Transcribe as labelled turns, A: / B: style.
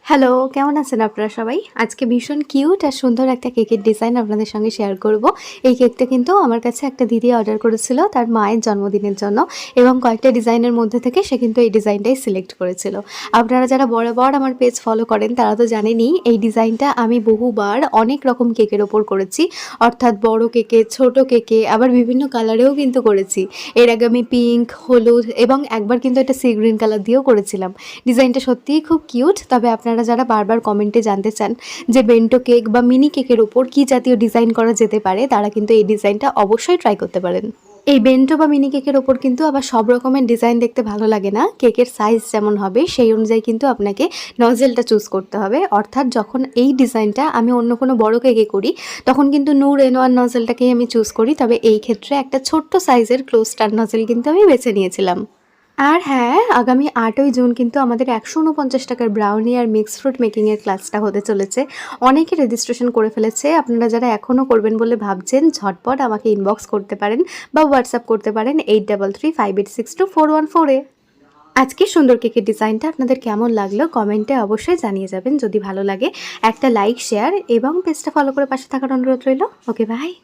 A: Hello, কেমন আছেন আপনারা সবাই? আজকে ভীষণ কিউট আর সুন্দর একটা কেকের ডিজাইন আপনাদের সঙ্গে শেয়ার করব। এই কেকটা কিন্তু আমার কাছে একটা দিদি অর্ডার করেছিল তার মায়ের জন্মদিনের জন্য এবং কয়েকটা ডিজাইনের মধ্যে থেকে সে কিন্তু এই ডিজাইনটাই সিলেক্ট করেছিল। আপনারা যারা বরাবর আমার পেজ ফলো করেন তারা তো জানেনই এই ডিজাইনটা আমি বহুবার অনেক রকম কেকের ওপর করেছি। অর্থাৎ বড় কেকে, ছোট কেকে, আবার বিভিন্ন কালারেও কিন্তু করেছি। এর আগে আমি পিঙ্ক, হলুদ এবং একবার কিন্তু এটা সি গ্রিন কালার দিয়েও করেছিলাম। ডিজাইনটা সত্যিই খুব কিউট। তবে আপনারা যারা বারবার কমেন্টে জানতে চান যে বেন্টো কেক বা মিনি কেকের ওপর কী জাতীয় ডিজাইন করা যেতে পারে, তারা কিন্তু এই ডিজাইনটা অবশ্যই ট্রাই করতে পারেন। এই বেন্টো বা মিনি কেকের ওপর কিন্তু আবার সব রকমের ডিজাইন দেখতে ভালো লাগে না। কেকের সাইজ যেমন হবে সেই অনুযায়ী কিন্তু আপনাকে নজেলটা চুজ করতে হবে। অর্থাৎ যখন এই ডিজাইনটা আমি অন্য কোনো বড় কেকে করি তখন কিন্তু নূর N1 নজেলটাকেই আমি চুজ করি। তবে এই ক্ষেত্রে একটা ছোট্ট সাইজের ক্লোজ স্টার নজেল কিন্তু আমি বেছে নিয়েছিলাম। আর হ্যাঁ, আগামী ৮ই জুন কিন্তু আমাদের ১৪৯ টাকার ব্রাউনি আর মিক্সড ফ্রুট মেকিংয়ের ক্লাসটা হতে চলেছে। অনেকে রেজিস্ট্রেশন করে ফেলেছে। আপনারা যারা এখনও করবেন বলে ভাবছেন ঝটপট আমাকে ইনবক্স করতে পারেন বা হোয়াটসঅ্যাপ করতে পারেন 8335862414 এ। আজকে সুন্দর কেকের ডিজাইনটা আপনাদের কেমন লাগলো কমেন্টে অবশ্যই জানিয়ে যাবেন। যদি ভালো লাগে একটা লাইক, শেয়ার এবং পেজটা ফলো করে পাশে থাকার অনুরোধ রইল। ওকে, বাই।